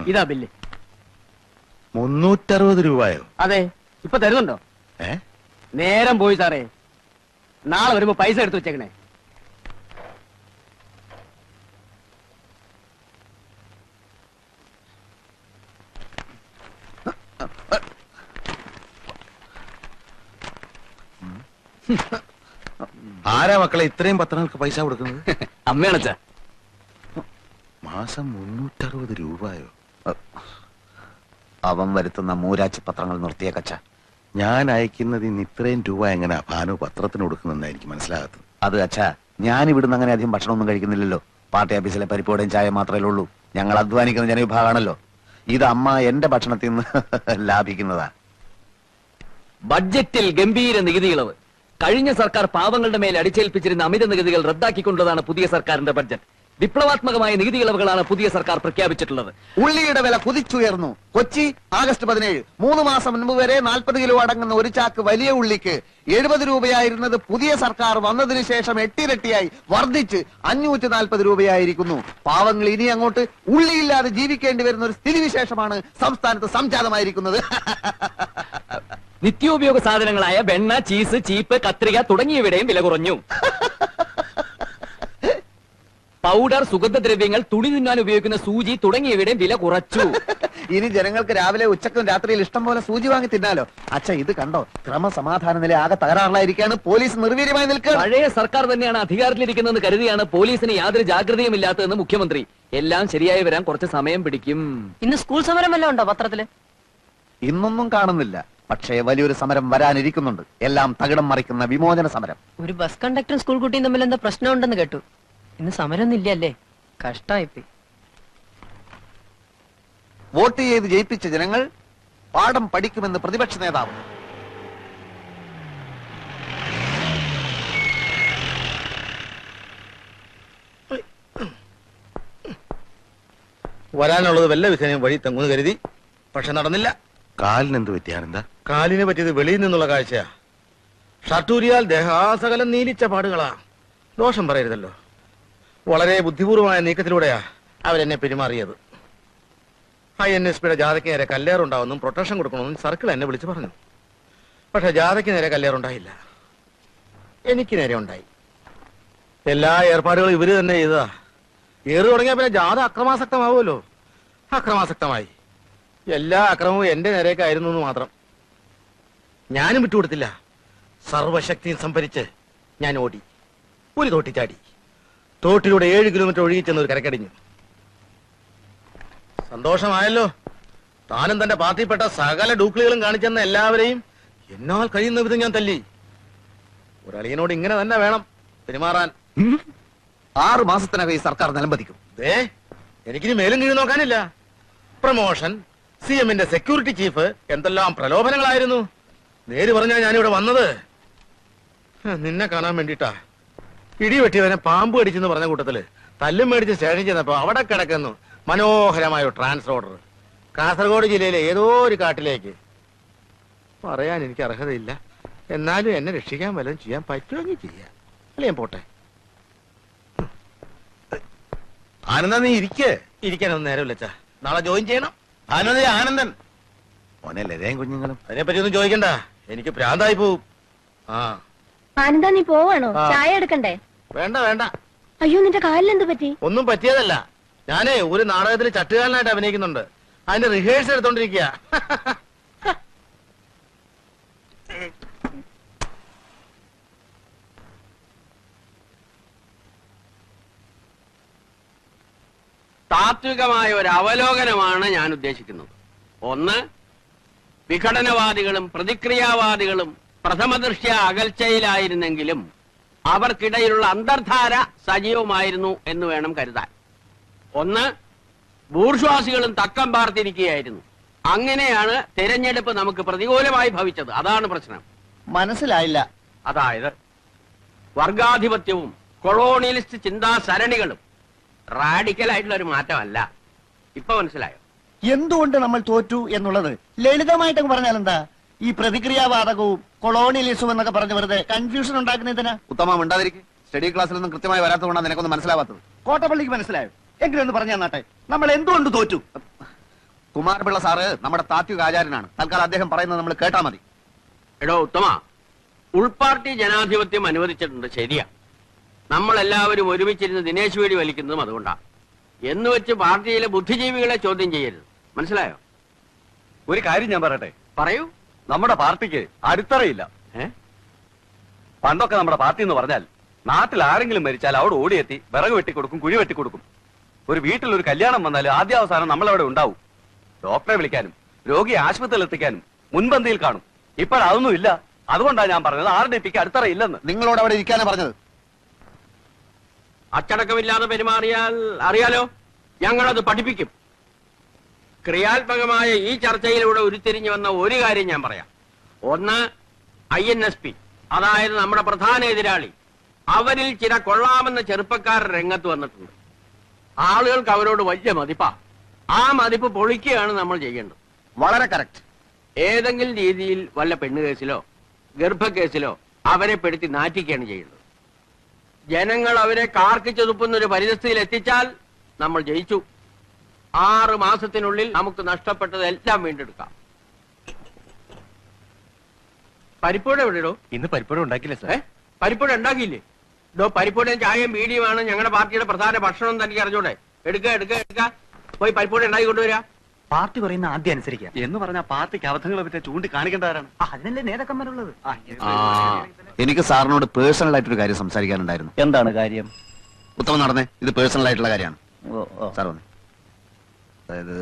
ഇതാ ബില്ല്. 360 രൂപയോ? അതെ. ഇപ്പൊ തരുന്നുണ്ടോ? നേരം പോയി സാറേ. നാളെ വരുമ്പോ പൈസ എടുത്തു വെച്ചേക്കണേ. ആരാ മക്കളെ ഇത്രയും പത്രങ്ങൾക്ക് പൈസ കൊടുക്കുന്നത്? അമ്മയാണച്ചാ. മാസം 360 രൂപയോ? അവൻ വരുത്തുന്ന മൂരാച്ചി പത്രങ്ങൾ നിർത്തിയേക്കച്ച. ഞാൻ അയക്കുന്നത് ഇന്ന് ഇത്രയും രൂപ എങ്ങനെ ഭാനു പത്രത്തിന് കൊടുക്കുന്നെന്ന് എനിക്ക് മനസ്സിലാകത്തത്. അത് അച്ഛാ, ഞാൻ ഇവിടുന്ന് അങ്ങനെ അധികം ഭക്ഷണമൊന്നും കഴിക്കുന്നില്ലല്ലോ. പാർട്ടി ഓഫീസിലെ പരിപ്പോടെയും ചായ മാത്രമേ ഉള്ളൂ. ഞങ്ങൾ അധ്വാനിക്കുന്ന ജനവിഭാഗമാണല്ലോ. ഇത് അമ്മ എന്റെ ഭക്ഷണത്തിൽ നിന്ന് ലാഭിക്കുന്നതാ. ബഡ്ജറ്റിൽ ഗംഭീര നികുതി ഇളവ്. കഴിഞ്ഞ സർക്കാർ പാവങ്ങളുടെ മേൽ അടിച്ചേൽപ്പിച്ചിരുന്ന അമിത നികുതികൾ റദ്ദാക്കിക്കൊണ്ടതാണ് പുതിയ സർക്കാരിന്റെ ബഡ്ജറ്റ്. വിപ്ലവാത്മകമായ നികുതി ഇളവുകളാണ് പുതിയ സർക്കാർ പ്രഖ്യാപിച്ചിട്ടുള്ളത്. ഉള്ളിയുടെ വില കുതിച്ചുയർന്നു. കൊച്ചി ആഗസ്റ്റ് 17. 3 മാസം മുൻപ് വരെ 40 കിലോ അടങ്ങുന്ന ഒരു ചാക്ക് വലിയ ഉള്ളിക്ക് 70 രൂപയായിരുന്നത് പുതിയ സർക്കാർ വന്നതിന് ശേഷം 8 ഇരട്ടിയായി വർദ്ധിച്ച് 540 രൂപയായിരിക്കുന്നു. പാവങ്ങൾ ഇനി അങ്ങോട്ട് ഉള്ളിയില്ലാതെ ജീവിക്കേണ്ടി വരുന്ന ഒരു സ്ഥിതിവിശേഷമാണ് സംസ്ഥാനത്ത് സംജാതമായിരിക്കുന്നത്. നിത്യോപയോഗ സാധനങ്ങളായ വെണ്ണ, ചീസ്, ചീപ്പ്, കത്രിക തുടങ്ങിയവയുടെയും വില കുറഞ്ഞു. പൗഡർ, സുഗന്ധദ്രവ്യങ്ങൾ, തുണി തിന്നാൻ ഉപയോഗിക്കുന്ന സൂചി തുടങ്ങിയവയുടെയും വില കുറച്ചു. ഇനി ജനങ്ങൾക്ക് രാവിലെ ഉച്ചക്കും രാത്രിയിൽ ഇഷ്ടം പോലെ സൂചി വാങ്ങി തിന്നാലോ. അച്ഛ, ഇത് കണ്ടോ? ക്രമസമാധാന നില ആകെ തകരാറിലായിരിക്കാണ്. പോലീസ് നിർവീര്യമായി നിൽക്കുക. പഴയ സർക്കാർ തന്നെയാണ് അധികാരത്തിലിരിക്കുന്നതെന്ന് കരുതിയാണ് പോലീസിന് യാതൊരു ജാഗ്രതയും ഇല്ലാത്തതെന്ന് മുഖ്യമന്ത്രി. എല്ലാം ശരിയായി വരാൻ കുറച്ച് സമയം പിടിക്കും. ഇന്ന് സ്കൂൾ സമരം വല്ലതും ഉണ്ടോ പത്രത്തില്? ഇന്നൊന്നും കാണുന്നില്ല. പക്ഷേ വലിയൊരു സമരം വരാനിരിക്കുന്നുണ്ട്. എല്ലാം തകിടം മറിക്കുന്ന വിമോചന സമരം. ഒരു ബസ് കണ്ടക്ടറും സ്കൂൾ കുട്ടിയും തമ്മിൽ എന്താ പ്രശ്നമുണ്ടെന്ന് കേട്ടു. ഇന്ന് സമരമൊന്നും ഇല്ലല്ലേ? കഷ്ടായിപ്പോയി. വോട്ട് ചെയ്ത് ജയിപ്പിച്ച ജനങ്ങൾ പാഠം പഠിക്കുമെന്ന് പ്രതിപക്ഷ നേതാവ്. വരാനുള്ളത് വല്ല വിധേനയും വഴി തെങ്ങുന്ന് കരുതി. പക്ഷെ നടന്നില്ല. കാലിന് എന്ത് പറ്റിയാണെന്താ? കാലിനെ പറ്റിയത് വെളിയിൽ നിന്നുള്ള കാഴ്ചയാ. ഷർട്ടൂരിയാൽ ദേഹാസകലം നീലിച്ച പാടുകളാ. ദോഷം പറയരുതല്ലോ. വളരെ ബുദ്ധിപൂർവമായ നീക്കത്തിലൂടെയാ അവരെന്നെ പെരുമാറിയത്. INSPയുടെ ജാഥയ്ക്ക് നേരെ കല്ലേറുണ്ടാവുന്നും പ്രൊട്ടക്ഷൻ കൊടുക്കണമെന്നും സർക്കിൾ എന്നെ വിളിച്ചു പറഞ്ഞു. പക്ഷെ ജാഥയ്ക്ക് നേരെ കല്ലേറുണ്ടായില്ല, എനിക്ക് നേരെ ഉണ്ടായി. എല്ലാ ഏർപ്പാടുകളും ഇവര് തന്നെ ചെയ്തതാ. ഏറ് തുടങ്ങിയ പിന്നെ ജാഥ അക്രമാസക്തമാവുമല്ലോ. അക്രമാസക്തമായി. എല്ലാ അക്രമവും എന്റെ നേരേക്കായിരുന്നു എന്ന് മാത്രം. ഞാനും വിട്ടുകൊടുത്തില്ല. സർവശക്തിയും സംഭരിച്ച് ഞാൻ ഓടി. ഒരു തോട്ടി ചാടി. തോട്ടിലൂടെ 7 കിലോമീറ്റർ ഒഴുകിച്ചെന്ന് ഒരു കരക്കടിഞ്ഞു. സന്തോഷമായല്ലോ. താനും തന്റെ പാർട്ടിപ്പെട്ട സകല ഡൂക്ലികളും കാണിച്ചെന്ന എല്ലാവരെയും എന്നാൽ കഴിയുന്ന വിധം ഞാൻ തല്ലി. ഒരളിയനോട് ഇങ്ങനെ തന്നെ വേണം പെരുമാറാൻ. 6 മാസത്തിനകം ഈ സർക്കാർ നിലംപതിക്കും. എനിക്കിനി മേലും കീഴ് നോക്കാനില്ല. പ്രമോഷൻ, CMന്റെ സെക്യൂരിറ്റി ചീഫ്, എന്തെല്ലാം പ്രലോഭനങ്ങളായിരുന്നു. നേര് പറഞ്ഞാ ഞാനിവിടെ വന്നത് നിന്നെ കാണാൻ വേണ്ടിട്ടാ. ഇടിവെട്ടിയവനെ പാമ്പ് കടിച്ചെന്ന് പറഞ്ഞ കൂട്ടത്തില് തല്ലും മേടിച്ച് സ്റ്റേഷൻ ചെന്നപ്പോ അവിടെ കിടക്കുന്നു മനോഹരമായ ഒരു ട്രാൻസ്ഫർ ഓർഡർ. കാസർഗോഡ് ജില്ലയിലെ ഏതോ ഒരു കാട്ടിലേക്ക്. പറയാൻ എനിക്ക് അർഹതയില്ല. എന്നാലും എന്നെ രക്ഷിക്കാൻ വല്ലതും ചെയ്യാൻ പറ്റുമെങ്കിൽ ചെയ്യാം. അല്ലേ ഞാൻ പോട്ടെ. ആനന്ദ, നീ ഇരിക്കാനൊന്നും നേരമില്ല. നാളെ ജോയിൻ ചെയ്യണം. ആനന്ദൻ മോനെ ലതയും കുഞ്ഞുങ്ങളും. അതിനെപ്പറ്റി ഒന്നും ചോദിക്കണ്ട, എനിക്ക് ഭ്രാന്തായി പോവും. ആനന്ദ, നീ പോവാണോ? ചായ എടുക്കണ്ടേ? വേണ്ട വേണ്ട. അയ്യോ, നിന്റെ കാലിൽ എന്ത് പറ്റി? ഒന്നും പറ്റിയതല്ല. ഞാനേ ഒരു നാടകത്തിൽ ചട്ടുകാരനായിട്ട് അഭിനയിക്കുന്നുണ്ട്. അതിന്റെ റിഹേഴ്സൽ എടുത്തോണ്ടിരിക്കുക. താത്വികമായ ഒരു അവലോകനമാണ് ഞാൻ ഉദ്ദേശിക്കുന്നത്. ഒന്ന്, വിഘടനവാദികളും പ്രതിക്രിയാവാദികളും പ്രഥമദൃഷ്ട്യാ അകൽച്ചയിലായിരുന്നെങ്കിലും അവർക്കിടയിലുള്ള അന്തർധാര സജീവമായിരുന്നു എന്ന് വേണം കരുതാൻ. ഒന്ന്, ബൂർഷ്വാസികളും തക്കം പാർത്തിരിക്കുകയായിരുന്നു. അങ്ങനെയാണ് തെരഞ്ഞെടുപ്പ് നമുക്ക് പ്രതികൂലമായി ഭവിച്ചത്. അതാണ് പ്രശ്നം. മനസ്സിലായില്ല. അതായത് വർഗാധിപത്യവും കൊളോണിയലിസ്റ്റ് ചിന്താസരണികളും റാഡിക്കലായിട്ടുള്ള ഒരു മാറ്റമല്ല. ഇപ്പൊ മനസ്സിലായോ എന്തുകൊണ്ട് നമ്മൾ തോറ്റു എന്നുള്ളത്? ലളിതമായിട്ട് പറഞ്ഞാൽ എന്താ? ഈ പ്രതിക്രിയാവാദകവും കൊളോണിയലിസവും എന്നൊക്കെ പറഞ്ഞ് വെറുതെ കൺഫ്യൂഷൻ ഉണ്ടാക്കുന്നതിനാ. ഉത്തമം ഉണ്ടാതിരിക്കും. സ്റ്റഡി ക്ലാസ്സിലൊന്നും കൃത്യമായി വരാത്തതുകൊണ്ടാണ് നിനക്കൊന്നും മനസ്സിലാവാത്തത്. കോട്ടപ്പള്ളിക്ക് മനസ്സിലായോ? എങ്കിലും ഒന്ന് പറഞ്ഞാൽ നാട്ടെ, നമ്മൾ എന്തുകൊണ്ട് തോറ്റു? കുമാരപിള്ള സാറ് നമ്മുടെ താത്വിക ആചാര്യനാണ്. തൽക്കാലം അദ്ദേഹം പറയുന്നത് നമ്മൾ കേട്ടാ മതി. എടോ ഉത്തമ, ഉൾപാർട്ടി ജനാധിപത്യം അനുവദിച്ചിട്ടുണ്ട്, ശരിയാ. നമ്മളെല്ലാവരും ഒരുമിച്ചിരുന്ന് ദിനേശ് വേടി വലിക്കുന്നതും അതുകൊണ്ടാണ്. എന്ന് വെച്ച് പാർട്ടിയിലെ ബുദ്ധിജീവികളെ ചോദ്യം ചെയ്യരുത്, മനസ്സിലായോ? ഒരു കാര്യം ഞാൻ പറയട്ടെ. പറയൂ. നമ്മുടെ പാർട്ടിക്ക് അടിത്തറയില്ല. പണ്ടൊക്കെ നമ്മുടെ പാർട്ടി എന്ന് പറഞ്ഞാൽ നാട്ടിൽ ആരെങ്കിലും മരിച്ചാൽ അവിടെ ഓടിയെത്തി വിറക് വെട്ടിക്കൊടുക്കും, കുഴി വെട്ടിക്കൊടുക്കും. ഒരു വീട്ടിൽ ഒരു കല്യാണം വന്നാൽ ആദ്യാവസാനം നമ്മളവിടെ ഉണ്ടാവും. ഡോക്ടറെ വിളിക്കാനും രോഗിയെ ആശുപത്രിയിൽ എത്തിക്കാനും മുൻപന്തിയിൽ കാണും. ഇപ്പോഴതൊന്നും ഇല്ല. അതുകൊണ്ടാണ് ഞാൻ പറഞ്ഞത് RDPക്ക് അടിത്തറയില്ലെന്ന്. നിങ്ങളോട് അവിടെ ഇരിക്കാനാ പറഞ്ഞത്. അച്ചടക്കമില്ലാതെ പെരുമാറിയാൽ അറിയാലോ, ഞങ്ങളത് പഠിപ്പിക്കും. ക്രിയാത്മകമായ ഈ ചർച്ചയിലൂടെ ഉരുത്തിരിഞ്ഞു വന്ന ഒരു കാര്യം ഞാൻ പറയാം. ഒന്ന്, INSP, അതായത് നമ്മുടെ പ്രധാന എതിരാളി. അവരിൽ ചില കൊള്ളാമെന്ന ചെറുപ്പക്കാർ രംഗത്ത് വന്നിട്ടുണ്ട്. ആളുകൾക്ക് അവരോട് വലിയ മതിപ്പാ. ആ മതിപ്പ് പൊളിക്കുകയാണ് നമ്മൾ ചെയ്യേണ്ടത്. വളരെ കറക്റ്റ്. ഏതെങ്കിലും രീതിയിൽ വല്ല പെണ്ണുകേസിലോ ഗർഭക്കേസിലോ അവരെ പെടുത്തി നാറ്റിക്കുകയാണ് ചെയ്യേണ്ടത്. ജനങ്ങൾ അവരെ കാർക്കിച്ചു തുപ്പുന്ന ഒരു പരിസ്ഥിതിയിൽ എത്തിച്ചാൽ നമ്മൾ ജയിച്ചു. 6 മാസത്തിനുള്ളിൽ നമുക്ക് നഷ്ടപ്പെട്ടതെല്ലാം വീണ്ടെടുക്കാം. പരിപ്പൂട എവിടെയോ? ഇന്ന് പരിപ്പുഴ ഉണ്ടാക്കില്ല സാർ. പരിപ്പൂട ഉണ്ടാക്കിയില്ലേ? പരിപ്പൂടയും ചായയും ബീഡിയുമാണ് ഞങ്ങളുടെ പാർട്ടിയുടെ പ്രധാന ഭക്ഷണം. തനിക്ക് അറിഞ്ഞൂടെ? എടുക്ക പോയി പരിപ്പൂട ഉണ്ടാക്കി കൊണ്ടുവരാ. പാർട്ടി പറയുന്ന ആദ്യം അനുസരിക്കാം എന്ന് പറഞ്ഞാൽ പാർട്ടിക്ക് അബദ്ധങ്ങളെ പറ്റി ചൂണ്ടിക്കാണിക്കേണ്ടവരാണ്. അതിനല്ലേ നേതാക്കന്മാരുള്ളത്. എനിക്ക് സാറിനോട് പേഴ്സണൽ ആയിട്ടൊരു കാര്യം സംസാരിക്കാനുണ്ടായിരുന്നു. എന്താണ് കാര്യം? ഉത്തമം നടന്നേ, ഇത് പേഴ്സണൽ ആയിട്ടുള്ള കാര്യമാണ്. സാർ വന്നേ. അതായത്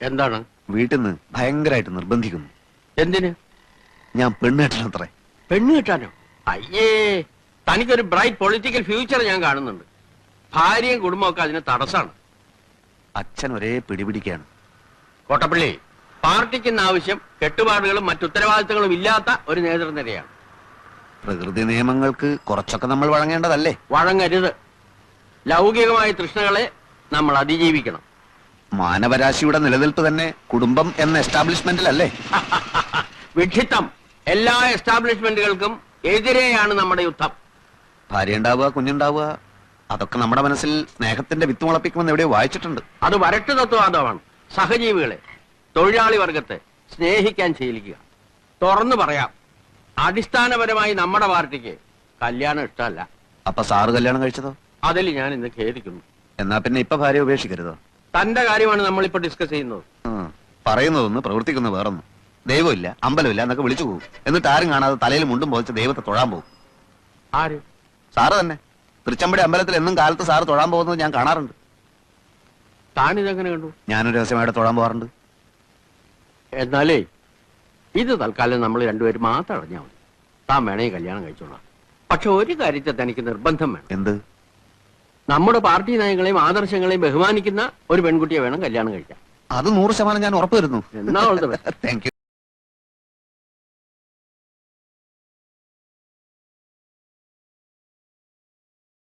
എന്താണ്? വീട്ടിൽ നിന്ന് ഭയങ്കരമായിട്ട് നിർബന്ധിക്കുന്നു. എന്തിന്? ഞാൻ പെണ്ണ് കെട്ടണത്രേ. പെണ്ണ് കിട്ടാനോ? അയ്യേ, തനിക്കൊരു ബ്രൈറ്റ് പൊളിറ്റിക്കൽ ഫ്യൂച്ചർ ഞാൻ കാണുന്നുണ്ട്. ഭാര്യയും കുടുംബമൊക്കെ അതിന് തടസ്സാണ്. അച്ഛൻ ഒരേ പിടിപിടിക്കാണ്. കോട്ടപ്പള്ളി, പാർട്ടിക്കുന്ന ആവശ്യം കെട്ടുപാടുകളും മറ്റുത്തരവാദിത്തങ്ങളും ഇല്ലാത്ത ഒരു നേതൃനിരയാണ്. പ്രകൃതി നിയമങ്ങൾക്ക് കുറച്ചൊക്കെ നമ്മൾ വഴങ്ങേണ്ടതല്ലേ? വഴങ്ങരുത്. ലൗകികമായ തൃഷ്ണകളെ നമ്മൾ അതിജീവിക്കണം. മാനവരാശിയുടെ നിലനിൽപ്പ് തന്നെ കുടുംബം എന്ന എസ്റ്റാബ്ലിഷ്മെന്റിലല്ലേ? വിഡ്ഢിത്തം. എല്ലാ എസ്റ്റാബ്ലിഷ്മെന്റുകൾക്കും എതിരെയാണ് നമ്മുടെ യുദ്ധം. ഭാര്യ ഉണ്ടാവുക, കുഞ്ഞുണ്ടാവുക, അതൊക്കെ നമ്മുടെ മനസ്സിൽ സ്നേഹത്തിന്റെ വിത്ത് മുളപ്പിക്കുമെന്ന് എവിടെയോ വായിച്ചിട്ടുണ്ട്. അത് വരട്ട് തത്വവാദമാണ്. സഹജീവികളെ, തൊഴിലാളി വർഗത്തെ സ്നേഹിക്കാൻ ശീലിക്കുക. തുറന്നു പറയാം, അടിസ്ഥാനപരമായി നമ്മുടെ പാർട്ടിക്ക് കല്യാണം ഇഷ്ടമല്ല. അപ്പൊ സാറ് കല്യാണം കഴിച്ചതോ? അതിൽ ഞാൻ ഇന്ന് ഖേദിക്കുന്നു. എന്നാ പിന്നെ ഇപ്പൊ ഭാര്യ ഉപേക്ഷിക്കരുതോ? തന്റെ കാര്യമാണ് നമ്മളിപ്പോ ഡിസ്കസ് ചെയ്യുന്നത്. പറയുന്നതൊന്ന് പ്രവർത്തിക്കുന്ന വേറൊന്ന്. ദൈവമില്ല, അമ്പലമില്ല എന്നൊക്കെ വിളിച്ചു പോകും. എന്നിട്ട് ആരും കാണാതെ തലയിൽ മുണ്ടും പോയിച്ച് ദൈവത്തെ തൊഴാൻ പോകും. ആര്? സാറ് തന്നെ. തൃച്ചമ്പടി അമ്പലത്തിൽ എന്നും കാലത്ത് സാറ് തൊഴാൻ പോകുന്നത് ഞാൻ കാണാറുണ്ട്. താനിതെങ്ങനെ കണ്ടു? ഞാനൊരു രഹസ്യമായിട്ട് തൊഴാൻ പോകാറുണ്ട്. എന്നാലേ ഇത് തൽക്കാലം നമ്മൾ രണ്ടുപേരും മാത്രം അറിഞ്ഞാൽ മതി. താൻ വേണേ കല്യാണം കഴിച്ചോളാം. പക്ഷെ ഒരു കാര്യത്തെ തനിക്ക് നിർബന്ധം വേണം. എന്ത്? നമ്മുടെ പാർട്ടി നയങ്ങളെയും ആദർശങ്ങളെയും ബഹുമാനിക്കുന്ന ഒരു പെൺകുട്ടിയെ വേണം കല്യാണം കഴിക്കാൻ. അത് 100% ഞാൻ ഉറപ്പുവരുന്നു. എന്നാ താങ്ക് യു.